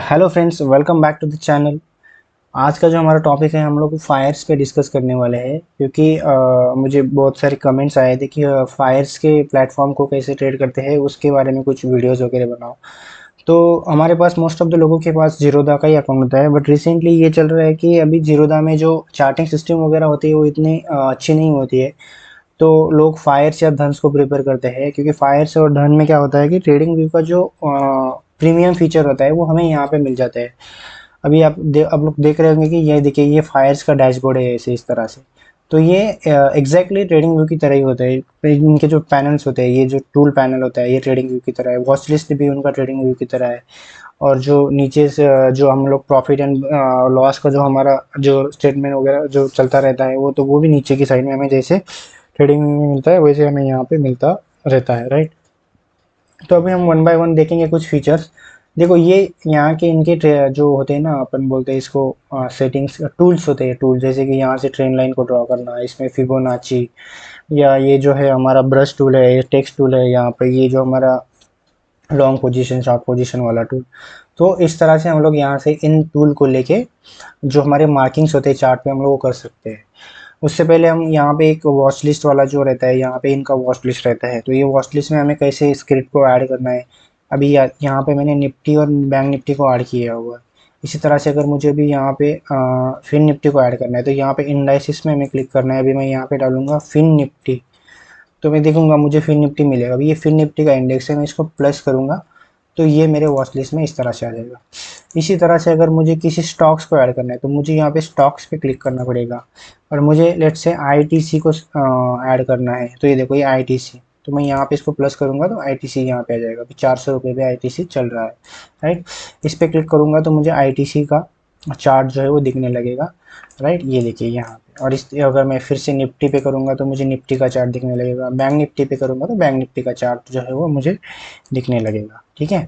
Hello friends, welcome back to the channel. आज का जो हमारा टॉपिक है हम लोग फायर्स पे डिस्कस करने वाले हैं क्योंकि मुझे बहुत सारे कमेंट्स आए थे कि फायर्स के प्लेटफॉर्म को कैसे ट्रेड करते हैं उसके बारे में कुछ वीडियोस वगैरह बनाओ। तो हमारे पास मोस्ट ऑफ द लोगों के पास जीरोधा का ही अकाउंट होता है, बट रिसेंटली ये चल रहा है कि अभी जीरोधा में जो चार्टिंग सिस्टम वगैरह होती है वो इतनी अच्छी नहीं होती है। तो लोग फायर्स या धन्स को प्रेफर करते हैं क्योंकि फायर्स और धन में क्या होता है कि ट्रेडिंग व्यू का जो प्रीमियम फीचर होता है वो हमें यहाँ पे मिल जाता है। अभी आप लोग देख रहे होंगे कि ये देखिए, ये फायर्स का डैशबोर्ड है ऐसे इस तरह से। तो ये एग्जैक्टली ट्रेडिंग व्यू की तरह ही होता है। इनके जो पैनल्स होते हैं, ये जो टूल पैनल होता है ये ट्रेडिंग व्यू की तरह है, वॉच लिस्ट भी उनका ट्रेडिंग व्यू की तरह है। और जो नीचे से जो हम लोग प्रॉफिट एंड लॉस का जो हमारा जो स्टेटमेंट वगैरह जो चलता रहता है वो भी नीचे की साइड में हमें जैसे ट्रेडिंग व्यू में मिलता है वैसे हमें यहाँ पे मिलता रहता है, राइट। तो अभी हम वन बाय वन देखेंगे कुछ फीचर्स। देखो, ये यहाँ के इनके जो होते हैं ना, अपन बोलते हैं इसको सेटिंग्स टूल्स होते हैं। टूल जैसे कि यहाँ से ट्रेन लाइन को ड्रॉ करना, इसमें फिबोनाची, या ये जो है हमारा ब्रश टूल है, ये टेक्स्ट टूल है, यहाँ पे ये जो हमारा लॉन्ग पोजीशन शॉर्ट पोजीशन वाला टूल। तो इस तरह से हम लोग यहाँ से इन टूल को लेके जो हमारे मार्किंग्स होते हैं चार्ट पे हम लोग वो कर सकते हैं। उससे पहले हम यहाँ पे एक वॉच लिस्ट वाला जो रहता है, यहाँ पे इनका वॉच लिस्ट रहता है। तो ये वॉच लिस्ट में हमें कैसे स्क्रिप्ट को ऐड करना है। अभी यहाँ पे मैंने निफ्टी और बैंक निफ्टी को ऐड किया हुआ है। इसी तरह से अगर मुझे भी यहाँ पे फिन निफ्टी को ऐड करना है तो यहाँ पे इंडाइसिस में हमें क्लिक करना है। अभी मैं यहाँ पे डालूंगा फिन निफ्टी, तो मैं देखूंगा मुझे फिन निफ्टी मिलेगा। अभी ये फिन निफ्टी का इंडेक्स है, मैं इसको प्लस करूंगा तो ये मेरे वॉच लिस्ट में इस तरह से आ जाएगा। इसी तरह से अगर मुझे किसी स्टॉक्स को ऐड करना है तो मुझे यहाँ पे स्टॉक्स पे क्लिक करना पड़ेगा। और मुझे लेट से आईटीसी को ऐड करना है, तो ये देखो ये आईटीसी, तो मैं यहाँ पे इसको प्लस करूंगा तो आईटीसी यहाँ पे आ जाएगा। अभी 400 रुपये पे आईटीसी चल रहा है, राइट। इस पे क्लिक करूंगा तो मुझे आईटीसी का चार्ट जो है वो दिखने लगेगा, राइट। ये देखिए यहाँ पे। और इस अगर मैं फिर से निफ्टी पे करूंगा तो मुझे निफ्टी का चार्ट दिखने लगेगा। बैंक निफ्टी पे करूंगा तो बैंक निफ्टी का चार्ट जो है वो मुझे दिखने लगेगा, ठीक है।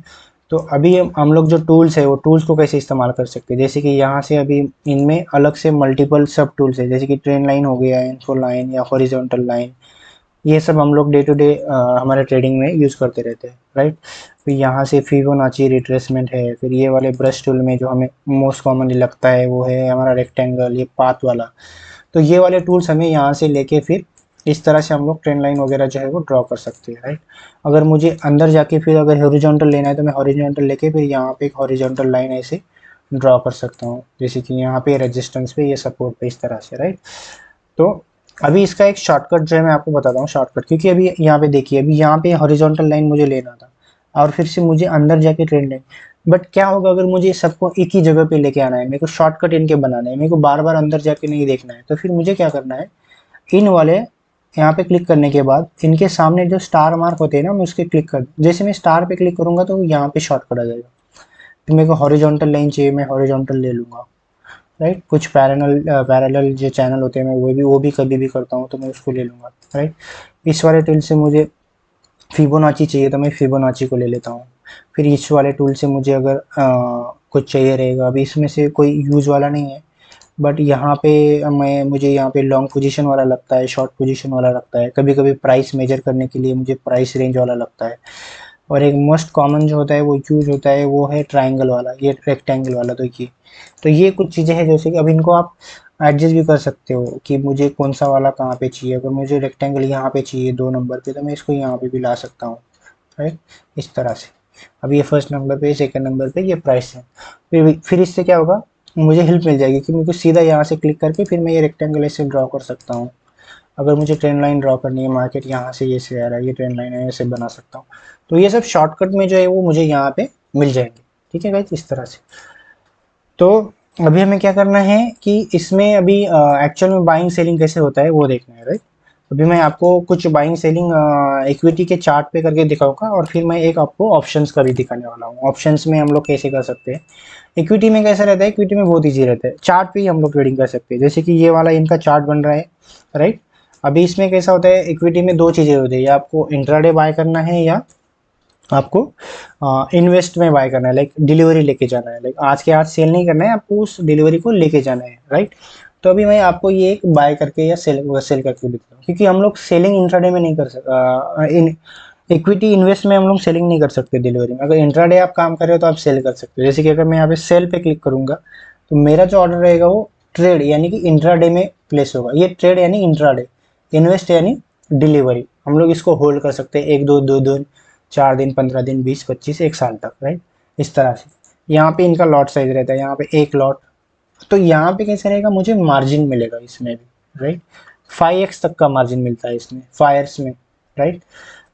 तो अभी हम लोग जो टूल्स है वो टूल्स को कैसे इस्तेमाल कर सकते हैं, जैसे कि यहाँ से अभी इनमें अलग से मल्टीपल सब टूल्स है, जैसे कि ट्रेंड लाइन हो गया, इन्फो लाइन या हॉरिजॉन्टल लाइन। ये सब हम लोग डे टू डे हमारे ट्रेडिंग में यूज़ करते रहते हैं, राइट। फिर यहाँ से फिबोनाची रिट्रेसमेंट है। फिर ये वाले ब्रश टूल में जो हमें मोस्ट कॉमनली लगता है वो है हमारा रेक्टेंगल, ये पाथ वाला। तो ये वाले टूल्स हमें यहाँ से लेके फिर इस तरह से हम लोग ट्रेंड लाइन वगैरह जो है वो ड्रॉ कर सकते हैं, राइट। अगर मुझे अंदर जाके फिर अगर हॉरिजॉन्टल लेना है तो मैं हॉरिजॉन्टल लेके फिर यहाँ पे एक हॉरिजॉन्टल लाइन ऐसे ड्रॉ कर सकता हूँ, जैसे कि यहाँ पे रेजिस्टेंस पे, ये सपोर्ट पे, इस तरह से, राइट। तो अभी इसका एक शॉर्टकट जो है मैं आपको बताता हूँ शॉर्टकट, क्योंकि अभी यहाँ पे देखिए, अभी यहाँ पे हॉरिजॉन्टल लाइन मुझे लेना था और फिर से मुझे अंदर जाके ट्रेंड लाइन। बट क्या होगा अगर मुझे सबको एक ही जगह पे लेके आना है, मेरे को शॉर्टकट इनके बनाना है, मेरे को बार बार अंदर जाके नहीं देखना है, तो फिर मुझे क्या करना है, इन वाले यहाँ पे क्लिक करने के बाद इनके सामने जो स्टार मार्क होते हैं ना, मैं उसके क्लिक कर, जैसे मैं स्टार पे क्लिक करूंगा तो यहाँ पे शॉर्टकट आ जाएगा। फिर मेरे को हॉरिजॉन्टल लाइन चाहिए, मैं हॉरिजॉन्टल ले लूंगा, राइट। कुछ पैरेलल जो चैनल होते हैं मैं वो भी कभी भी करता हूँ तो मैं उसको ले लूंगा, राइट। इस वाले टूल से मुझे फिबोनाची चाहिए तो मैं फिबोनाची को ले लेता हूँ। फिर इस वाले टूल से मुझे अगर कुछ चाहिए रहेगा, अभी इसमें से कोई यूज वाला नहीं है, बट यहाँ पे मुझे यहाँ पे लॉन्ग पोजीशन वाला लगता है, शॉर्ट पोजीशन वाला लगता है, कभी कभी प्राइस मेजर करने के लिए मुझे प्राइस रेंज वाला लगता है। और एक मोस्ट कॉमन जो होता है वो यूज होता है वो है ट्राइंगल वाला, ये रेक्टेंगल वाला। तो ये कुछ चीज़ें हैं जैसे कि अब इनको आप एडजस्ट भी कर सकते हो कि मुझे कौन सा वाला कहाँ पे चाहिए। अगर मुझे रेक्टेंगल यहाँ पे चाहिए 2 नंबर पे तो मैं इसको यहाँ पे भी ला सकता हूँ, राइट, इस तरह से। अब ये फर्स्ट नंबर पे, सेकंड नंबर पे ये प्राइस है। फिर इससे क्या होगा, मुझे हेल्प मिल जाएगी कि मुझे सीधा यहाँ से क्लिक करके फिर मैं ये रेक्टेंगल ऐसे ड्रॉ कर सकता हूँ। अगर मुझे ट्रेंड लाइन ड्रॉ करनी है, मार्केट यहाँ से ये से आ रहा है, ये ट्रेंड लाइन है, ऐसे बना सकता हूँ। तो ये सब शॉर्टकट में जो है वो मुझे यहाँ पे मिल जाएंगे, ठीक है गाइस, इस तरह से। तो अभी हमें क्या करना है कि इसमें अभी एक्चुअल में बाइंग सेलिंग कैसे होता है वो देखना है, राइट। अभी मैं आपको कुछ बाइंग सेलिंग इक्विटी के चार्ट पे करके दिखाऊंगा और फिर मैं एक आपको ऑप्शंस का भी दिखाने वाला हूँ। ऑप्शंस में हम लोग कैसे कर सकते हैं। इक्विटी में कैसा रहता है, इक्विटी में बहुत ईजी रहता है, चार्ट पे ही हम लोग ट्रेडिंग कर सकते हैं। जैसे कि ये वाला इनका चार्ट बन रहा है, राइट। अभी इसमें कैसा होता है, इक्विटी में दो चीज़ें होती है, या आपको इंट्राडे बाय करना है या आपको इन्वेस्ट में बाय करना है, लाइक डिलीवरी लेके जाना है, लाइक आज के आज सेल नहीं करना है, आपको उस डिलीवरी को लेके जाना है, राइट। तो अभी मैं आपको ये एक बाय करके या सेल करके दिखता हूँ, क्योंकि हम लोग सेलिंग इंट्राडे में नहीं कर सकते, इक्विटी इन्वेस्ट में हम लोग सेलिंग नहीं कर सकते डिलीवरी में। अगर इंट्राडे आप काम कर रहे हो तो आप सेल कर सकते हो। जैसे कि अगर मैं यहाँ पे सेल पे क्लिक करूंगा तो मेरा जो ऑर्डर रहेगा वो ट्रेड यानी कि इंट्राडे में प्लेस होगा। ये ट्रेड यानी इंट्राडे, इन्वेस्ट यानी डिलीवरी। हम लोग इसको होल्ड कर सकते हैं 1 2 2 दिन, 4 दिन, 15 दिन, 20 25 1 साल तक, राइट। इस तरह से यहाँ पे इनका लॉट साइज रहता है, यहाँ पे 1 लॉट। तो यहाँ पे कैसे रहेगा, मुझे मार्जिन मिलेगा इसमें भी, राइट। 5x तक का मार्जिन मिलता है इसमें फायर्स में, राइट।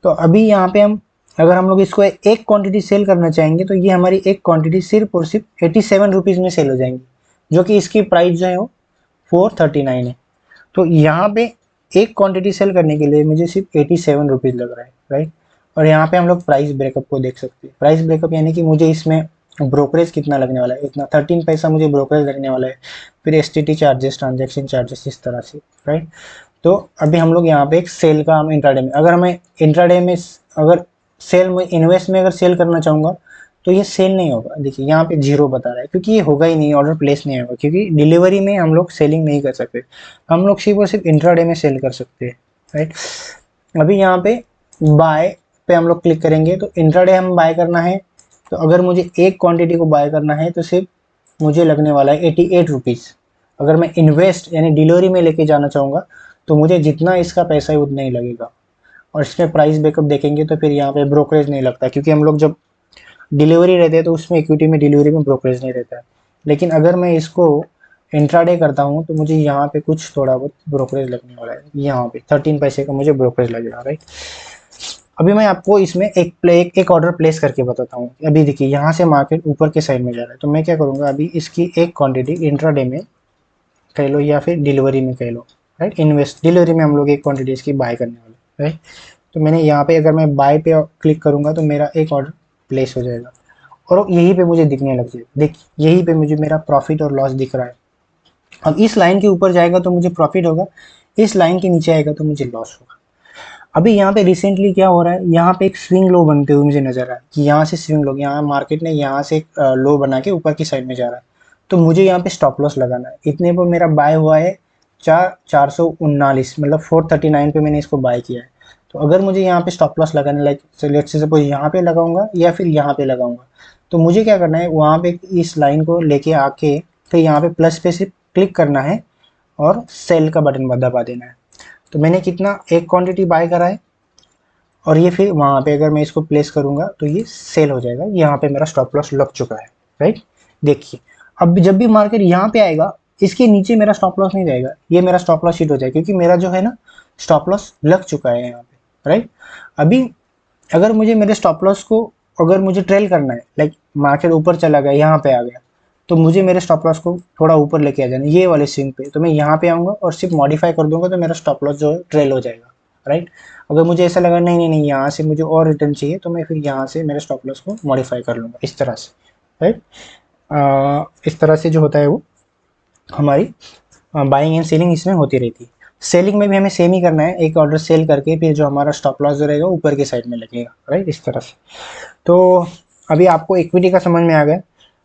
तो अभी यहाँ पे हम अगर हम लोग इसको एक क्वांटिटी सेल करना चाहेंगे तो ये हमारी एक क्वांटिटी सिर्फ और सिर्फ 87 रुपीज़ में सेल हो जाएंगी, जो कि इसकी प्राइस जो है वो 439 है। तो यहाँ पे एक क्वांटिटी सेल करने के लिए मुझे सिर्फ 87 रुपीज़ लग रहा है, राइट। और यहाँ पे हम लोग प्राइस ब्रेकअप को देख सकते हैं। प्राइस ब्रेकअप यानी कि मुझे इसमें ब्रोकरेज कितना लगने वाला है, इतना 13 पैसा मुझे ब्रोकरेज लगने वाला है, फिर एसटीटी चार्जेस, ट्रांजेक्शन चार्जेस, इस तरह से, राइट। तो अभी हम लोग यहाँ पे एक सेल का हम इंट्राडे में, अगर हमें इंट्राडे में अगर सेल में इन्वेस्ट में अगर सेल करना चाहूँगा तो ये सेल नहीं होगा। देखिए यहाँ पे 0 बता रहा है क्योंकि ये होगा ही नहीं, ऑर्डर प्लेस नहीं होगा, क्योंकि डिलीवरी में हम लोग सेलिंग नहीं कर सकते। हम लोग सिर्फ और सिर्फ इंट्राडे में सेल कर सकते हैं, राइट। अभी यहाँ पे बाय पे हम लोग क्लिक करेंगे तो इंट्राडे हम बाय करना है। तो अगर मुझे एक क्वांटिटी को बाय करना है तो सिर्फ मुझे लगने वाला है 88 रुपीज़। अगर मैं इन्वेस्ट यानी डिलीवरी में लेके जाना चाहूँगा तो मुझे जितना इसका पैसा है उतना ही लगेगा। और इसमें प्राइस बैकअप देखेंगे तो फिर यहाँ पे ब्रोकरेज नहीं लगता, क्योंकि हम लोग जब डिलीवरी रहते हैं तो उसमें इक्विटी में डिलीवरी में ब्रोकरेज नहीं रहता है। लेकिन अगर मैं इसको इंट्राडे करता हूँ तो मुझे यहाँ पे कुछ थोड़ा बहुत ब्रोकरेज लगने वाला है। यहाँ पे 13 पैसे का मुझे ब्रोकरेज लगेगा, राइट। अभी मैं आपको इसमें एक ऑर्डर प्लेस करके बताता हूँ। अभी देखिए यहाँ से मार्केट ऊपर के साइड में जा रहा है, तो मैं क्या करूँगा, अभी इसकी एक क्वांटिटी इंट्राडे में कह लो या फिर डिलीवरी में कह लो, राइट। इन्वेस्ट डिलीवरी में हम लोग एक क्वांटिटी इसकी बाय करने वाले, राइट। तो मैंने यहाँ पे अगर मैं बाय पे क्लिक करूँगा तो मेरा एक ऑर्डर प्लेस हो जाएगा और यहीं पे मुझे दिखने लग जाएगा। देखिए यहीं पे मुझे मेरा प्रॉफिट और लॉस दिख रहा है। अब इस लाइन के ऊपर जाएगा तो मुझे प्रॉफिट होगा, इस लाइन के नीचे आएगा तो मुझे लॉस होगा। अभी यहाँ पे रिसेंटली क्या हो रहा है, यहाँ पे एक स्विंग लो बनते हुए मुझे नजर आ रहा है कि यहाँ से स्विंग लो, यहाँ मार्केट ने यहाँ से एक लो बना के ऊपर की साइड में जा रहा है। तो मुझे यहाँ पे स्टॉप लॉस लगाना है। इतने पर मेरा बाय हुआ है 449, मतलब 439 पे मैंने इसको बाय किया है। तो अगर मुझे यहाँ पे स्टॉप लॉस लगाना, लाइक लेट्स से सपोज यहाँ पे लगाऊंगा या फिर यहाँ पे लगाऊंगा, तो मुझे क्या करना है, वहाँ पे इस लाइन को लेके आके फिर यहाँ पे प्लस पे सिर्फ क्लिक करना है और सेल का बटन दबा देना है। तो मैंने कितना, एक क्वांटिटी बाय करा है और ये फिर वहाँ पे अगर मैं इसको प्लेस करूँगा तो ये सेल हो जाएगा। यहाँ पे मेरा स्टॉप लॉस लग चुका है, राइट। देखिए अब जब भी मार्केट यहाँ पे आएगा इसके नीचे मेरा स्टॉप लॉस नहीं जाएगा, ये मेरा स्टॉप लॉस हिट हो जाएगा, क्योंकि मेरा जो है ना स्टॉप लॉस लग चुका है यहाँ पे, राइट। अभी अगर मुझे मेरे स्टॉप लॉस को अगर मुझे ट्रेल करना है, लाइक मार्केट ऊपर चला गया यहाँ पे आ गया, तो मुझे मेरे स्टॉप लॉस को थोड़ा ऊपर लेके आ जाना ये वाले स्विंग पे। तो मैं यहाँ पे आऊँगा और सिर्फ मॉडिफाई कर दूंगा तो मेरा स्टॉप लॉस जो है ट्रेल हो जाएगा, राइट। अगर मुझे ऐसा लगा नहीं नहीं नहीं यहाँ से मुझे और रिटर्न चाहिए तो मैं फिर यहाँ से मेरे स्टॉप लॉस को मॉडिफाई कर लूँगा इस तरह से, राइट। इस तरह से जो होता है वो हमारी बाइंग एंड सेलिंग इसमें होती रहती है। सेलिंग में भी हमें सेम ही करना है, एक ऑर्डर सेल करके फिर जो हमारा स्टॉप लॉस जो रहेगा ऊपर के साइड में लगेगा, राइट, इस तरह से। तो अभी आपको इक्विटी का समझ में आ गया।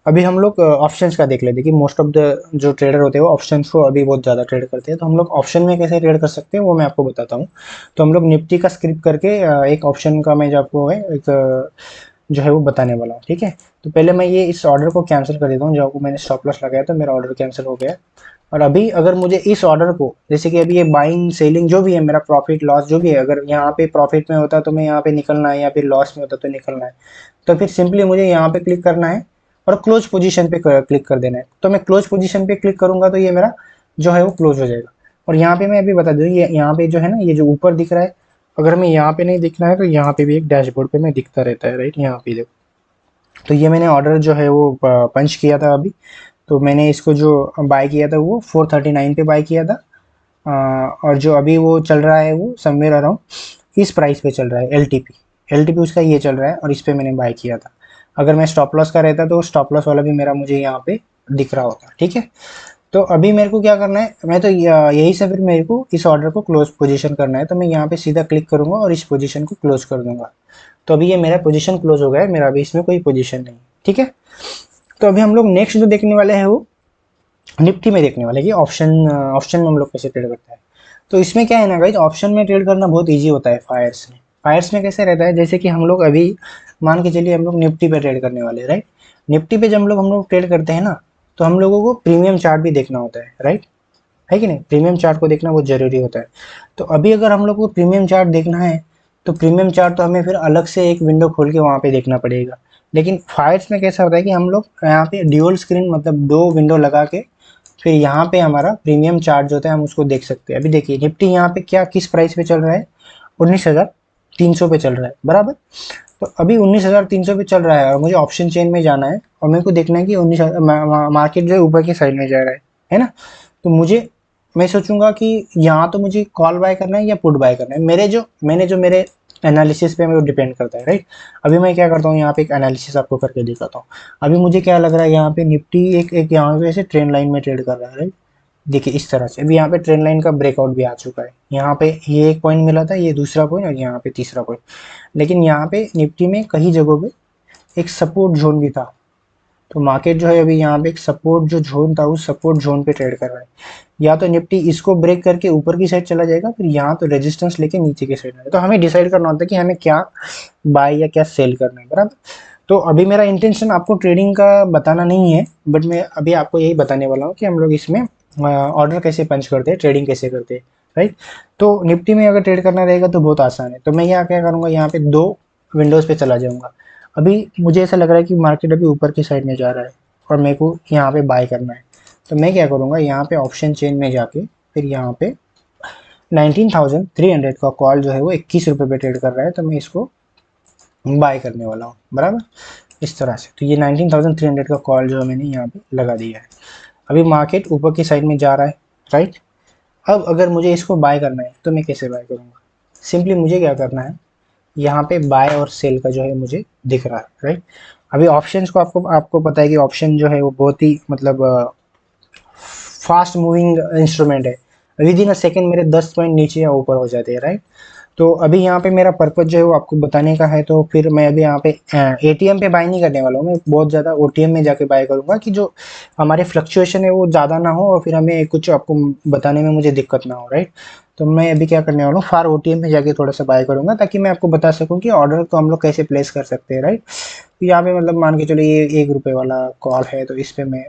अभी हम लोग ऑप्शंस का देख लेते हैं कि मोस्ट ऑफ द जो ट्रेडर होते हैं वो ऑप्शंस को अभी बहुत ज़्यादा ट्रेड करते हैं। तो हम लोग ऑप्शन में कैसे ट्रेड कर सकते हैं वो मैं आपको बताता हूँ। तो हम लोग निफ्टी का स्क्रिप्ट करके एक ऑप्शन का मैं जो आपको है एक जो है वो बताने वाला हूँ, ठीक है। तो पहले मैं ये इस ऑर्डर को कैंसिल कर देता हूँ, जो मैंने स्टॉप लॉस लगाया तो मेरा ऑर्डर कैंसिल हो गया। और अभी अगर मुझे इस ऑर्डर को, जैसे कि अभी ये बाइंग सेलिंग जो भी है, मेरा प्रॉफिट लॉस जो भी है, अगर यहाँ पे प्रॉफिट में होता तो मैं यहाँ पे निकलना है, या फिर लॉस में होता तो निकलना है, तो फिर सिंपली मुझे यहाँ पे क्लिक करना है और क्लोज पोजीशन पे क्लिक कर देना है। तो मैं क्लोज पोजीशन पे क्लिक करूंगा तो ये मेरा जो है वो क्लोज हो जाएगा। और यहाँ पे मैं अभी बता दूँ, ये यहाँ पे जो है ना, ये जो ऊपर दिख रहा है, अगर मैं यहाँ पे नहीं दिखना है तो यहाँ पे भी एक डैशबोर्ड पे मैं दिखता रहता है, राइट। यहाँ पे देखो, तो ये मैंने ऑर्डर जो है वो पंच किया था अभी। तो मैंने इसको जो बाय किया था वो 439 पे बाय किया था। और जो अभी वो चल रहा है वो समवेयर अराउंड इस प्राइस पे चल रहा है। एल टी पी उसका ये चल रहा है और इस पे मैंने बाय किया था। अगर मैं स्टॉप लॉस का रहता तो स्टॉप लॉस वाला भी मेरा मुझे यहाँ पे दिख रहा होता, ठीक है। तो अभी मेरे को क्या करना है, मैं तो यही से फिर मेरे को इस ऑर्डर को क्लोज पोजीशन करना है। तो मैं यहाँ पे सीधा क्लिक करूंगा और इस पोजीशन को क्लोज कर दूंगा। तो अभी ये मेरा पोजीशन क्लोज हो गया है, मेरा अभी इसमें कोई पोजीशन नहीं, ठीक है। तो अभी हम लोग नेक्स्ट जो देखने वाले हैं वो निफ्टी में देखने वाले हैं कि ऑप्शन में हम लोग कैसे ट्रेड करते हैं। तो इसमें क्या है ना गाइस, ऑप्शन में ट्रेड करना बहुत ईजी होता है फायर्स में, फायर्स में कैसे रहता है, जैसे कि हम लोग अभी मान के चलिए हम लोग निफ्टी पे ट्रेड करने वाले, राइट। निफ्टी पे जब हम लोग ट्रेड करते हैं ना, तो हम लोगों को प्रीमियम चार्ट भी देखना होता है, राइट, है कि नहीं। प्रीमियम चार्ट को देखना बहुत ज़रूरी होता है। तो अभी अगर हम लोग को प्रीमियम चार्ट देखना है, तो प्रीमियम चार्ट तो हमें फिर अलग से एक विंडो खोल के वहाँ पे देखना पड़ेगा। लेकिन फायर्स में कैसा होता है कि हम लोग यहाँ पे ड्यूअल स्क्रीन मतलब 2 विंडो लगा के फिर यहाँ पे हमारा प्रीमियम चार्ट जो होता है हम उसको देख सकते हैं। अभी देखिए निफ्टी यहाँ पे क्या किस प्राइस पे चल रहा है, 19,300 पे चल रहा है, बराबर। तो अभी 19,300 पे चल रहा है और मुझे ऑप्शन चेन में जाना है और मेरे को देखना है कि 19 मार्केट जो है ऊपर की साइड में जा रहा है ना। तो मुझे मैं सोचूंगा कि यहाँ तो मुझे कॉल बाय करना है या पुट बाय करना है, मेरे एनालिसिस पे वो डिपेंड करता है, राइट। अभी मैं क्या करता हूँ, यहाँ पे एक एनालिसिस आपको करके दिखाता हूँ। अभी मुझे क्या लग रहा है, यहाँ पे निफ्टी एक एक यहाँ पे ऐसे ट्रेंड लाइन में ट्रेड कर रहा है, राइट। देखिए इस तरह से अभी यहाँ पे ट्रेंड लाइन का ब्रेकआउट भी आ चुका है। यहाँ पे ये एक पॉइंट मिला था, ये दूसरा पॉइंट और यहाँ पे तीसरा पॉइंट। लेकिन यहाँ पे निफ्टी में कई जगहों पे एक सपोर्ट जोन भी था। तो मार्केट जो है अभी यहाँ पे एक सपोर्ट जो जोन था उस सपोर्ट जोन पे ट्रेड कर रहा है। या तो निफ्टी इसको ब्रेक करके ऊपर की साइड चला जाएगा, फिर यहाँ तो रेजिस्टेंस लेके नीचे की साइड आएगा। तो हमें डिसाइड करना होता है कि हमें क्या बाय या क्या सेल करना है, बराबर। तो अभी मेरा इंटेंशन आपको ट्रेडिंग का बताना नहीं है, बट मैं अभी आपको यही बताने वाला हूँ कि हम लोग इसमें ऑर्डर कैसे पंच करते हैं, ट्रेडिंग कैसे करते हैं, राइट। तो निफ्टी में अगर ट्रेड करना रहेगा तो बहुत आसान है। तो मैं यहाँ क्या करूँगा, यहाँ पे 2 विंडोज़ पे चला जाऊँगा। अभी मुझे ऐसा लग रहा है कि मार्केट अभी ऊपर की साइड में जा रहा है और मेरे को यहाँ पे बाय करना है। तो मैं क्या करूँगा, यहाँ पे ऑप्शन चेन में जाके फिर यहाँ पे 19,300 का कॉल जो है वो 21 रुपये पे ट्रेड कर रहा है, तो मैं इसको बाय करने वाला हूँ, बराबर। इस तरह से तो ये 19,300 का कॉल जो है मैंने यहाँ पे लगा दिया है। अभी मार्केट ऊपर की साइड में जा रहा है, राइट। अब अगर मुझे इसको बाय करना है तो मैं कैसे बाय करूँगा, सिंपली मुझे क्या करना है, यहाँ पे बाय और सेल का जो है मुझे दिख रहा है, राइट। अभी ऑप्शंस को आपको आपको पता है कि ऑप्शन जो है वो बहुत ही मतलब फास्ट मूविंग इंस्ट्रूमेंट है। विद इन अ सेकेंड मेरे 10 पॉइंट नीचे या ऊपर हो जाते हैं, राइट। तो अभी यहाँ पे मेरा पर्पज जो है वो आपको बताने का है। तो फिर मैं अभी यहाँ पे एटीएम पे बाय नहीं करने वाला हूँ, मैं बहुत ज़्यादा ओटीएम में जाके बाय करूँगा कि जो हमारे फ्लक्चुएशन है वो ज़्यादा ना हो और फिर हमें कुछ आपको बताने में मुझे दिक्कत ना हो, राइट। तो मैं अभी क्या करने वाला हूँ, फार ओटीएम में जाके थोड़ा सा बाय करूँगा ताकि मैं आपको बता सकूँ कि ऑर्डर को हम लोग कैसे प्लेस कर सकते हैं, राइट। तो यहाँ पे मतलब मान के चलो ये 1 रुपये वाला कॉल है, तो इस पर मैं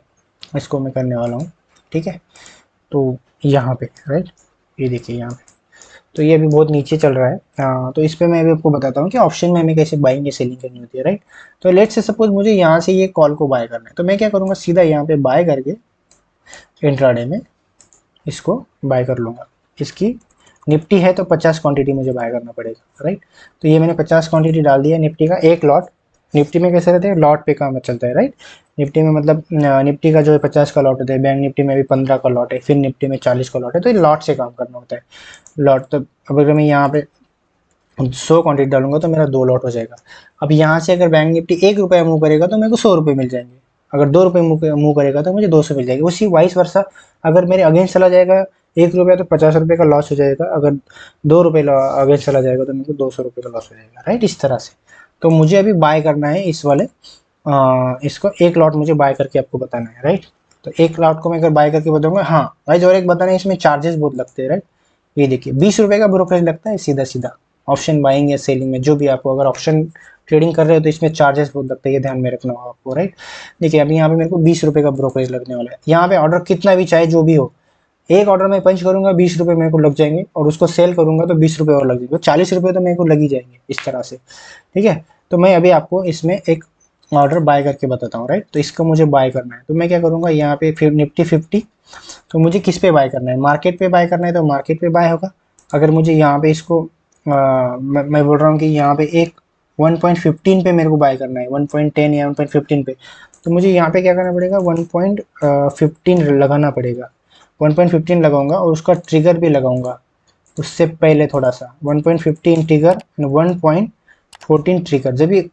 इसको मैं करने वाला हूँ, ठीक है। तो यहाँ पे राइट, ये देखिए यहाँ पे तो ये अभी बहुत नीचे चल रहा है। तो इस पे मैं अभी आपको बताता हूँ कि ऑप्शन में हमें कैसे बाइंग या सेलिंग करनी होती है, राइट। तो लेट से सपोज मुझे यहाँ से ये कॉल को बाय करना है, तो मैं क्या करूँगा, सीधा यहाँ पे बाय करके इंट्राडे में इसको बाय कर लूँगा। इसकी निफ्टी है तो 50 क्वांटिटी मुझे बाय करना पड़ेगा, राइट। तो ये मैंने 50 क्वांटिटी डाल दिया निफ्टी का एक लॉट। निफ्टी में कैसे रहते हैं, लॉट पे काम चलता है, राइट। निफ्टी में मतलब निफ्टी का जो है 50 का लॉट होता है, बैंक निफ्टी में भी 15 का लॉट है, फिर निफ्टी में 40 का लॉट है। तो ये लॉट से काम करना होता है, लॉट। तो अब अगर मैं यहाँ पे 100 क्वांटिटी डालूंगा तो मेरा 2 लॉट हो जाएगा। अब यहाँ से अगर बैंक निफ्टी 1 रुपया मूव करेगा तो मेरे को 100 रुपये मिल जाएंगे। अगर 2 रुपये मूव करेगा तो मुझे 200 मिल जाएगी। उसी वाइस वर्सा अगर मेरे अगेंस्ट चला जाएगा 1 रुपया तो 50 रुपये का लॉस हो जाएगा। अगर 2 रुपये अगेंस्ट चला जाएगा तो मेरे को 200 रुपये का लॉस हो जाएगा, राइट। इस तरह से तो मुझे अभी बाय करना है इस वाले इसको एक लॉट मुझे बाय करके आपको बताना है, राइट। तो एक लॉट को मैं अगर बाय करके बताऊंगा, हाँ भाई और एक बताना है, इसमें चार्जेस बहुत लगते हैं, राइट। ये देखिए 20 रुपये का ब्रोकरेज लगता है सीधा सीधा ऑप्शन बाइंग या सेलिंग में, जो भी आपको अगर ऑप्शन ट्रेडिंग कर रहे हो तो इसमें चार्जेस बहुत लगते हैं, ये ध्यान में रखना होगा आपको, राइट। देखिए अभी यहाँ पे मेरे को 20 रुपये का ब्रोकरेज लगने वाला है। यहाँ पे ऑर्डर कितना भी चाहे जो भी हो, एक ऑर्डर में पंच करूंगा 20 रुपये मेरे को लग जाएंगे और उसको सेल करूंगा तो 20 रुपये और लग जाएंगे, 40 रुपये तो मेरे को लग ही जाएंगे इस तरह से, ठीक है। तो मैं अभी आपको इसमें एक ऑर्डर बाय करके बताता हूँ, राइट। तो इसको मुझे बाय करना है तो मैं क्या करूँगा, यहाँ पे फिर निफ्टी 50, तो मुझे किस पे बाय करना है, मार्केट पे बाय करना है तो मार्केट पे बाय होगा। अगर मुझे यहाँ पे इसको मैं बोल रहा हूँ कि यहाँ पे एक 1.15 पे मेरे को बाय करना है, 1.10 या 1.15 पे, तो मुझे यहाँ पे क्या करना पड़ेगा, 1.15 लगाना पड़ेगा। 1.15 लगाऊंगा और उसका ट्रिगर भी लगाऊंगा उससे पहले थोड़ा सा, 1.15 ट्रिगर 1.14 ट्रिगर, जब ये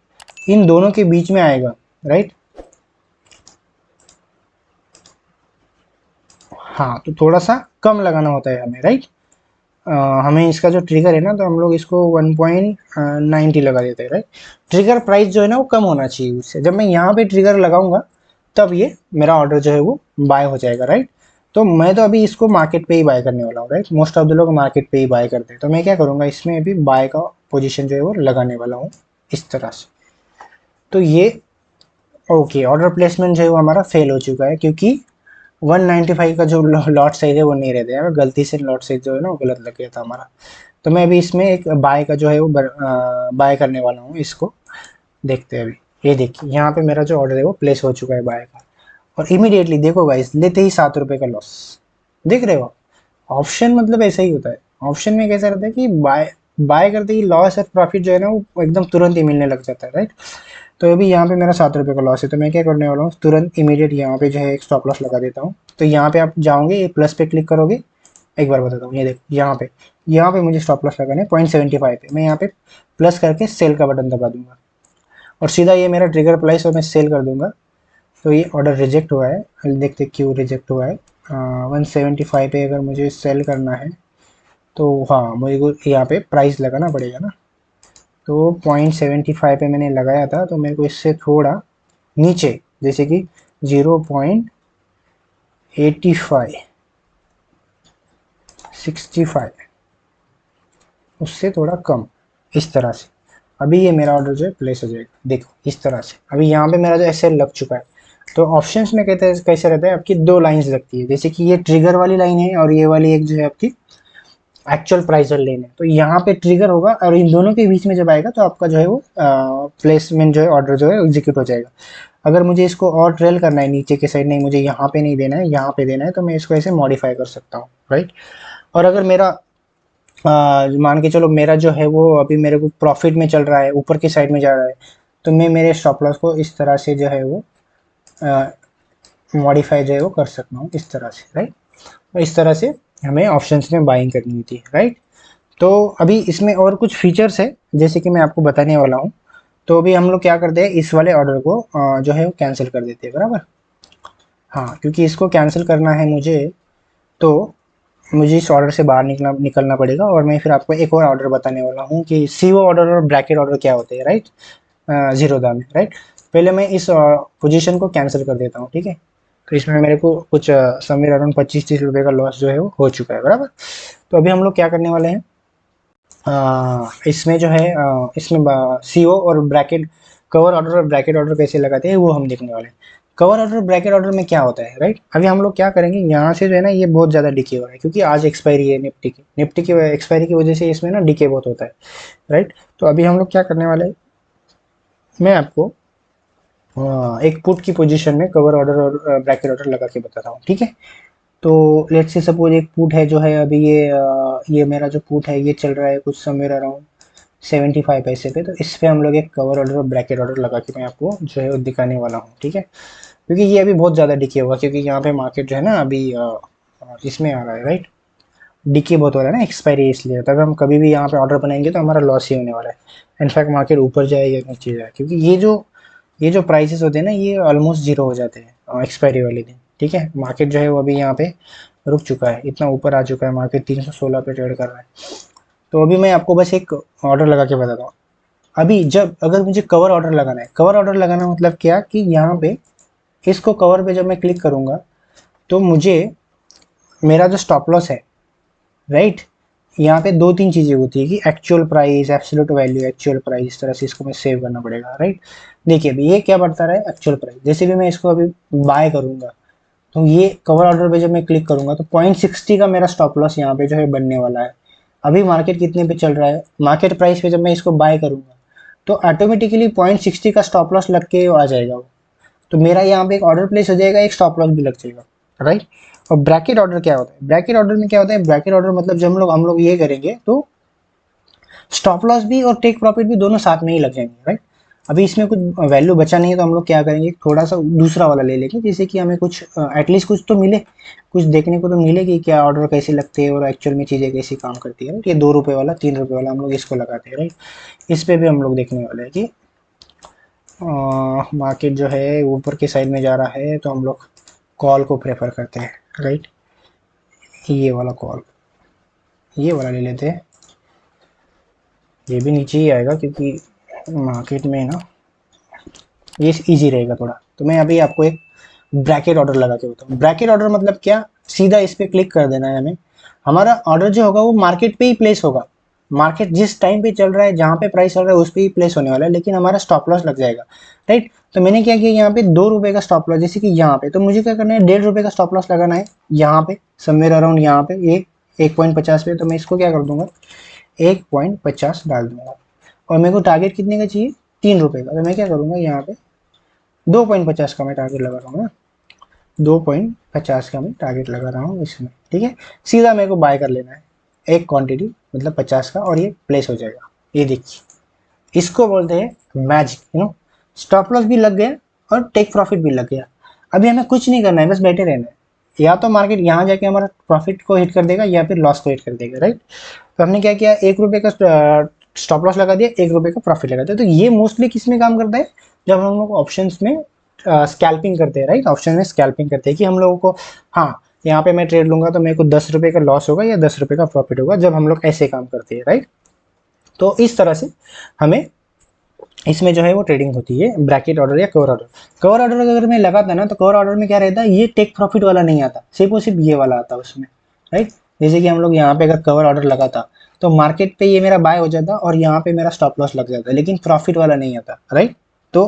इन दोनों के बीच में आएगा, राइट। हाँ तो थोड़ा सा कम लगाना होता है हमें, राइट। हमें इसका जो ट्रिगर है ना, तो हम लोग इसको 1.90 लगा देते हैं, राइट। ट्रिगर प्राइस जो है ना वो कम होना चाहिए उससे। जब मैं यहाँ पे ट्रिगर लगाऊंगा तब ये मेरा ऑर्डर जो है वो बाय हो जाएगा, राइट। तो मैं तो अभी इसको मार्केट पे ही बाय करने वाला हूँ, राइट। मोस्ट ऑफ द लोग मार्केट पे ही बाय करते हैं, तो मैं क्या करूँगा, इसमें अभी बाय का पोजीशन जो है वो लगाने वाला हूँ इस तरह से। तो ये ओके, ऑर्डर प्लेसमेंट जो है वो हमारा फेल हो चुका है, क्योंकि 195 का जो लॉट साइज है वो नहीं रहता है, गलती से लॉट साइज जो है ना वो गलत लग गया था हमारा। तो मैं अभी इसमें एक बाय का जो है वो बाय करने वाला हूँ इसको। देखते हैं अभी, ये देखिए यहाँ पे मेरा जो ऑर्डर है वो प्लेस हो चुका है बाय का, और इमीडिएटली देखो गाइस, लेते ही 7 रुपये का लॉस। देख रहे हो, ऑप्शन मतलब ऐसा ही होता है। ऑप्शन में कैसा रहता है कि बाय बाय करते ही लॉस और प्रॉफिट जो है ना वो एकदम तुरंत ही मिलने लग जाता है, राइट। तो अभी यहाँ पे मेरा 7 रुपये का लॉस है, तो मैं क्या करने वाला हूँ, तुरंत इमीडिएट यहाँ पे जो है एक स्टॉप लॉस लगा देता हूँ। तो यहाँ पे आप जाओगे, ये प्लस पे क्लिक करोगे, एक बार बताता हूँ, ये देखो यहाँ पे मुझे स्टॉप लॉस लगाना है 0.75 पे। मैं यहाँ पे प्लस करके सेल का बटन दबा दूंगा, और सीधा ये मेरा ट्रिगर प्राइस और मैं सेल कर दूंगा। तो ये ऑर्डर रिजेक्ट हुआ है, देखते क्यों रिजेक्ट हुआ है। 175 पे अगर मुझे सेल करना है तो हाँ, मुझे को यहाँ पे प्राइस लगाना पड़ेगा ना। तो 0.75 पे मैंने लगाया था, तो मेरे को इससे थोड़ा नीचे, जैसे कि 0.85 65, उससे थोड़ा कम, इस तरह से। अभी ये मेरा ऑर्डर जो है प्लेस हो जाएगा, देखो इस तरह से। अभी यहाँ पे मेरा जो एसएल लग चुका है। तो ऑप्शंस में कहते हैं कैसे रहता है, आपकी दो लाइंस लगती है, जैसे कि ये ट्रिगर वाली लाइन है और ये वाली एक जो है आपकी एक्चुअल प्राइस लेन है। तो यहाँ पे ट्रिगर होगा और इन दोनों के बीच में जब आएगा तो आपका जो है वो प्लेसमेंट जो है, ऑर्डर जो है एग्जीक्यूट हो जाएगा। अगर मुझे इसको और ट्रेल करना है नीचे के साइड, नहीं मुझे यहाँ पे नहीं देना है, यहाँ पे देना है, तो मैं इसको ऐसे मॉडिफाई कर सकता हूँ, राइट। और अगर मेरा मान के चलो मेरा जो है वो अभी मेरे को प्रॉफिट में चल रहा है, ऊपर की साइड में जा रहा है, तो मैं मेरे स्टॉप लॉस को इस तरह से जो है वो मॉडिफाई जो है वो कर सकता हूँ इस तरह से, राइट। तो इस तरह से हमें ऑप्शंस में बाइंग करनी होती है, राइट। तो अभी इसमें और कुछ फीचर्स है जैसे कि मैं आपको बताने वाला हूँ। तो अभी हम लोग क्या करते हैं, इस वाले ऑर्डर को जो है वो कैंसिल कर देते हैं, बराबर। हाँ, क्योंकि इसको कैंसिल करना है मुझे, तो मुझे इस ऑर्डर से बाहर निकलना पड़ेगा। और मैं फिर आपको एक और ऑर्डर बताने वाला हूँ कि सीओ ऑर्डर और ब्रैकेट ऑर्डर क्या होते हैं, राइट। जीरोधा में, राइट। पहले मैं इस पोजीशन को कैंसिल कर देता हूँ, ठीक है। तो इसमें मेरे को कुछ समवेयर अराउंड 25-30 रुपये का लॉस जो है वो हो चुका है, बराबर। तो अभी हम लोग क्या करने वाले हैं, इसमें जो है इसमें सीओ और ब्रैकेट, कवर ऑर्डर और ब्रैकेट ऑर्डर कैसे लगाते हैं वो हम देखने वाले हैं। कवर ऑर्डर ब्रैकेट ऑर्डर में क्या होता है, राइट। अभी हम लोग क्या करेंगे, यहाँ से जो है ना ये बहुत ज़्यादा डिके हो रहा है, क्योंकि आज एक्सपायरी है निफ्टी की एक्सपायरी की वजह से इसमें ना डिके बहुत होता है, राइट। तो अभी हम लोग क्या करने वाले हैं, मैं आपको एक पुट की पोजीशन में कवर ऑर्डर और ब्रैकेट ऑर्डर लगा के बताता हूँ, ठीक है। तो लेट्स से सपोज एक पुट है जो है अभी ये मेरा जो पुट है ये चल रहा है कुछ समवेयर अराउंड 75 पैसे पे। तो इस पे हम लोग एक कवर ऑर्डर और ब्रैकेट ऑर्डर लगा के मैं आपको जो है वो दिखाने वाला हूँ, ठीक है। क्योंकि ये अभी बहुत ज़्यादा डिके होगा, क्योंकि यहाँ पे मार्केट जो है ना अभी इसमें आ रहा है, राइट। डिके बहुत हो रहा है ना, एक्सपायरी, इसलिए तब हम कभी भी यहाँ पे ऑर्डर बनाएंगे तो हमारा लॉस ही होने वाला है। इनफैक्ट मार्केट ऊपर जाए या नीचे जाए, क्योंकि ये जो प्राइसेस होते हैं ना ये ऑलमोस्ट जीरो हो जाते हैं एक्सपायरी वाले दिन, ठीक है। मार्केट जो है वो अभी यहाँ पे रुक चुका है, इतना ऊपर आ चुका है, मार्केट 316 पे ट्रेड कर रहा है। तो अभी मैं आपको बस एक ऑर्डर लगा के बताता हूँ। अभी जब अगर मुझे कवर ऑर्डर लगाना है, कवर ऑर्डर लगाना मतलब क्या कि यहाँ पे इसको कवर पे जब मैं क्लिक करूँगा तो मुझे मेरा जो स्टॉप लॉस है, राइट, यहाँ पे दो तीन चीज़ें होती है कि actual price, absolute value, actual price, इस तरह से इसको मैं सेव करना पड़ेगा, राइट। देखिए अभी ये क्या बढ़ता रहा है, एक्चुअल प्राइस। जैसे भी मैं इसको अभी बाय करूँगा तो ये कवर ऑर्डर पे जब मैं क्लिक करूँगा तो 0.60 का मेरा स्टॉप लॉस यहाँ पे जो है बनने वाला है। अभी मार्केट कितने पे चल रहा है, मार्केट प्राइस पे जब मैं इसको बाय करूँगा तो ऑटोमेटिकली 0.60 का स्टॉप लॉस लग के आ जाएगा वो। तो मेरा यहाँ पे एक ऑर्डर प्लेस हो जाएगा, एक स्टॉप लॉस भी लग जाएगा, राइट। और ब्रैकेट ऑर्डर क्या होता है, ब्रैकेट ऑर्डर में क्या होता है, ब्रैकेट ऑर्डर मतलब जब हम लोग ये करेंगे तो स्टॉप लॉस भी और टेक प्रॉफिट भी दोनों साथ में ही लग जाएंगे, राइट। अभी इसमें कुछ वैल्यू बचा नहीं है तो हम लोग क्या करेंगे, थोड़ा सा दूसरा वाला ले लेंगे, जिससे कि हमें कुछ एटलीस्ट कुछ तो मिले, कुछ देखने को तो मिले कि क्या ऑर्डर कैसे लगते हैं और एक्चुअल में चीज़ें कैसी काम करती है। ये 2 रुपये वाला, 3 रुपये वाला हम लोग इसको लगाते हैं, राइट। इस पर भी हम लोग देखने वाले हैं कि मार्केट जो है ऊपर की साइड में जा रहा है तो हम लोग कॉल को प्रेफर करते हैं, राइट। ये वाला कॉल, ये वाला ले लेते हैं। ये भी नीचे ही आएगा क्योंकि मार्केट में ना ये इजी रहेगा थोड़ा। तो मैं अभी आपको एक ब्रैकेट ऑर्डर लगा के बताऊँ। ब्रैकेट ऑर्डर मतलब क्या, सीधा इस पर क्लिक कर देना है हमें। हमारा ऑर्डर जो होगा वो मार्केट पे ही प्लेस होगा, मार्केट जिस टाइम पे चल रहा है, जहाँ पे प्राइस चल रहा है उस पे ही प्लेस होने वाला है, लेकिन हमारा स्टॉप लॉस लग जाएगा, राइट। तो मैंने क्या किया, यहाँ पे 2 रुपए का स्टॉप लॉस, जैसे कि यहाँ पे, तो मुझे क्या करना है, 1.5 रुपए का स्टॉप लॉस लगाना है यहाँ पे, समवेयर अराउंड यहाँ पे, ये 1.50 पे। तो मैं इसको क्या कर दूंगा, 1.50 डाल दूंगा, और मेरे को टारगेट कितने का चाहिए, 3 रुपए का। तो मैं क्या करूंगा, यहाँ पे 2.50 का मैं टारगेट लगा रहा हूँ ना, 2.50 का मैं टारगेट लगा रहा हूँ इसमें, ठीक है। सीधा मेरे को बाय कर लेना है एक क्वांटिटी, मतलब 50 का, और ये प्लेस हो जाएगा। ये देखिए, इसको बोलते हैं मैजिक, स्टॉप लॉस भी लग गया और टेक प्रॉफिट भी लग गया। अभी हमें कुछ नहीं करना है, बस बैठे रहना है। या तो मार्केट यहाँ जाके हमारा प्रॉफिट को हिट कर देगा, या फिर लॉस को हिट कर देगा, राइट। तो हमने क्या किया, 1 रुपए का स्टॉप लॉस लगा दिया, 1 रुपए का प्रॉफिट लगा दिया। तो ये मोस्टली किस में काम करता है, जब हम लोग ऑप्शन में स्कैल्पिंग करते हैं, राइट। ऑप्शन में स्कैल्पिंग करते हैं कि हम लोगों को, हाँ, यहाँ पे मैं ट्रेड लूंगा तो मेरे को 10 रुपए का लॉस होगा या 10 रुपए का प्रॉफिट होगा, जब हम लोग ऐसे काम करते हैं, राइट। तो इस तरह से हमें इसमें जो है वो ट्रेडिंग होती है, ब्रैकेट ऑर्डर या कवर ऑर्डर। कवर ऑर्डर अगर मैं लगाता ना, तो कवर ऑर्डर में क्या रहता है, ये टेक प्रॉफिट वाला नहीं आता, सिर्फ और सिर्फ ये वाला आता उसमें, राइट। जैसे कि हम लोग यहाँ पे अगर कवर ऑर्डर लगाता, तो मार्केट पे ये मेरा बाय हो जाता और यहाँ पे मेरा स्टॉप लॉस लग जाता, लेकिन प्रॉफिट वाला नहीं आता, राइट। तो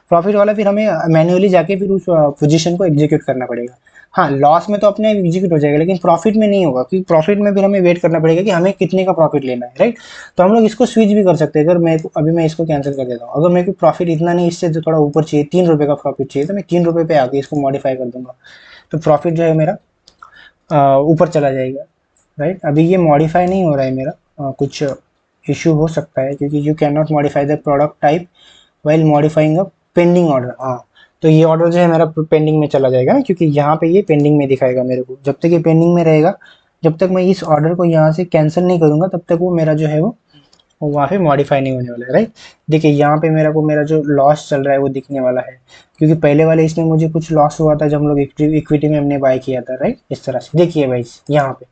प्रॉफिट वाला फिर हमें मैन्युअली जाके फिर उस पोजीशन को एग्जीक्यूट करना पड़ेगा। हाँ, लॉस में तो अपने एग्जीक्यूट हो जाएगा, लेकिन प्रॉफिट में नहीं होगा, क्योंकि प्रॉफिट में फिर हमें वेट करना पड़ेगा कि हमें कितने का प्रॉफिट लेना है, राइट। तो हम लोग इसको स्विच भी कर सकते हैं। अगर मैं अभी मैं इसको कैंसिल कर देता हूँ, अगर मेरे को प्रॉफिट इतना नहीं, इससे जो थोड़ा ऊपर चाहिए, 3 रुपए का प्रॉफिट चाहिए, तो मैं 3 रुपए पे आके इसको मॉडिफाई कर दूंगा, तो प्रॉफिट जो है मेरा ऊपर चला जाएगा, राइट। अभी ये मॉडिफाई नहीं हो रहा है मेरा, कुछ इशू हो सकता है, क्योंकि you can not modify the product type while modifying a pending order. हाँ, तो ये ऑर्डर जो है मेरा पेंडिंग में चला जाएगा ना, क्योंकि यहाँ पे ये पेंडिंग में दिखाएगा मेरे को। जब तक ये पेंडिंग में रहेगा, जब तक मैं इस ऑर्डर को यहाँ से कैंसिल नहीं करूँगा, तब तक वो मेरा जो है वो वहाँ पे मॉडिफाई नहीं होने वाला है, राइट। देखिए यहाँ पे मेरा को मेरा जो लॉस चल रहा है वो दिखने वाला है, क्योंकि पहले वाले इसमें मुझे कुछ लॉस हुआ था जब हम लोग इक्विटी में हमने बाय किया था, राइट। इस तरह से देखिए भाई, यहाँ पे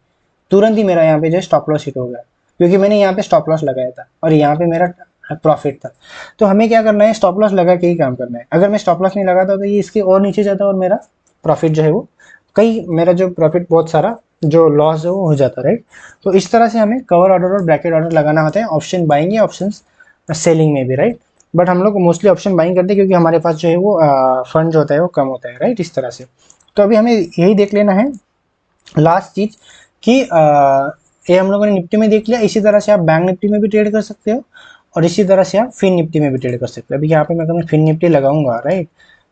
तुरंत ही मेरा यहाँ पे जो स्टॉप लॉस हिट हो गया, क्योंकि मैंने यहाँ पे स्टॉप लॉस लगाया था और यहाँ पे मेरा प्रॉफिट था। तो हमें क्या करना है, स्टॉप लॉस लगा के ही काम करना है। अगर मैं स्टॉप लॉस नहीं लगाता तो ये इसके और नीचे जाता और मेरा प्रॉफिट जो है वो कई, मेरा जो प्रॉफिट बहुत सारा जो लॉस है वो हो जाता, राइट। तो इस तरह से हमें कवर ऑर्डर और ब्रैकेट ऑर्डर लगाना होता है, ऑप्शन बाइंग या ऑप्शन सेलिंग में भी, राइट। बट हम लोग मोस्टली ऑप्शन बाइंग करते हैं, क्योंकि हमारे पास जो है वो फंड जो होता है वो कम होता है, राइट। इस तरह से तो अभी हमें यही देख लेना है लास्ट चीज कि ये हम लोगों ने निफ्टी में देख लिया। इसी तरह से आप बैंक निफ्टी में भी ट्रेड कर सकते हो, और इसी तरह से आप फिन निफ्टी में भी ट्रेड कर सकते हो। अभी यहाँ पे मैं अगर मैं फिन निफ्टी लगाऊंगा, राइट,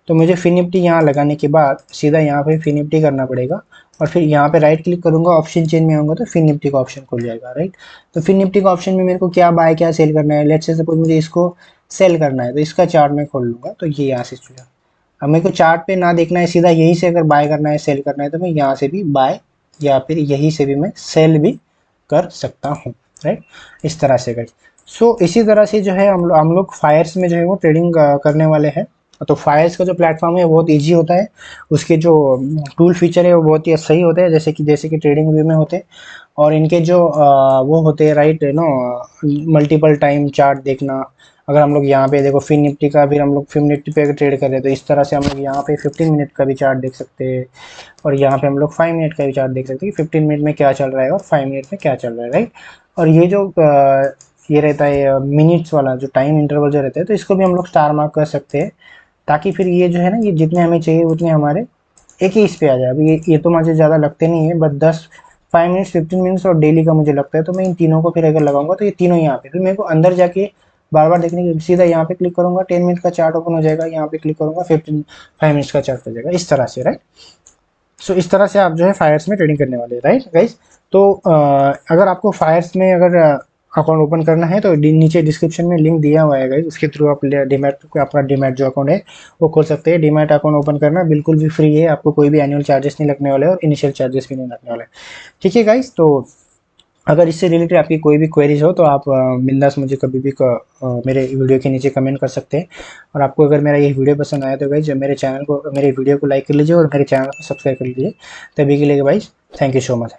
तो मुझे फिन निफ्टी यहाँ लगाने के बाद सीधा यहाँ पे फिन निफ्टी करना पड़ेगा, और फिर यहाँ पे राइट क्लिक करूंगा, ऑप्शन चेन में आऊंगा तो फिन निफ्टी का ऑप्शन खुल जाएगा, राइट। तो फिन निफ्टी का ऑप्शन में मेरे को क्या बाय क्या सेल करना है, लेट्स से सपोज मुझे इसको सेल करना है, तो इसका चार्ट में खोल लूंगा, तो ये यहाँ से चुना। अब मेरे को चार्ट पे ना देखना है, सीधा यहीं से अगर बाय करना है सेल करना है, तो मैं यहाँ से भी बाय या फिर यहीं से भी मैं सेल भी कर सकता हूँ, राइट। इस तरह से गाइस। सो इसी तरह से जो है हम लोग फायर्स में जो है वो ट्रेडिंग करने वाले हैं। तो फायर्स का जो प्लेटफॉर्म है वो बहुत इजी होता है, उसके जो टूल फीचर है वो बहुत ही सही होते हैं, जैसे कि ट्रेडिंग व्यू में होते हैं। और इनके जो वो होते हैं, राइट, मल्टीपल टाइम चार्ट देखना। अगर हम लोग यहाँ पे देखो फिन निफ्टी का, फिर हम लोग फिन निफ्टी पे ट्रेड कर रहे हैं, तो इस तरह से हम लोग यहाँ पे 15 मिनट का भी चार्ट देख सकते हैं, और यहाँ पे हम लोग 5 मिनट का भी चार्ट देख सकते हैं कि 15 मिनट में क्या चल रहा है और 5 मिनट में क्या चल रहा है, राइट। और ये जो ये रहता है मिनट्स वाला जो टाइम इंटरवल जो रहता है, तो इसको भी हम लोग स्टार मार्क कर सकते हैं, ताकि फिर ये जो है ना, ये जितने हमें चाहिए उतने हमारे एक ही इस पे आ जाए। अभी ये तो मुझे ज़्यादा लगते नहीं है, बट 5 मिनट्स 15 मिनट्स और डेली का मुझे लगता है, तो मैं इन तीनों को फिर अगर लगाऊंगा तो ये तीनों यहाँ पे, फिर मेरे को अंदर जाके बार बार देखने की, सीधा यहाँ पे क्लिक करूंगा 10 मिनट का चार्ट ओपन हो जाएगा, यहाँ पे क्लिक करूंगा 5 मिनट्स का चार्ट हो जाएगा, इस तरह से, राइट। सो इस तरह से आप जो है फायर्स में ट्रेडिंग करने वाले, राइट गाइस। तो अगर आपको फायर्स में अगर अकाउंट ओपन करना है, तो नीचे डिस्क्रिप्शन में लिंक दिया हुआ है गाइस, उसके थ्रू आप डीमैट अपना डीमैट जो अकाउंट है वो खोल सकते हैं। डीमैट अकाउंट ओपन करना बिल्कुल भी फ्री है, आपको कोई भी एनुअल चार्जेस नहीं लगने वाले और इनिशियल चार्जेस भी नहीं लगने वाले, ठीक है गाइस। तो अगर इससे रिलेटेड आपकी कोई भी क्वेरीज हो, तो आप बिंदास मुझे कभी भी मेरे वीडियो के नीचे कमेंट कर सकते हैं। और आपको अगर मेरा ये वीडियो पसंद आया तो गाइज मेरे वीडियो को लाइक कर लीजिए और मेरे चैनल को सब्सक्राइब कर लीजिए। तभी के लिए भाई, थैंक यू सो मच।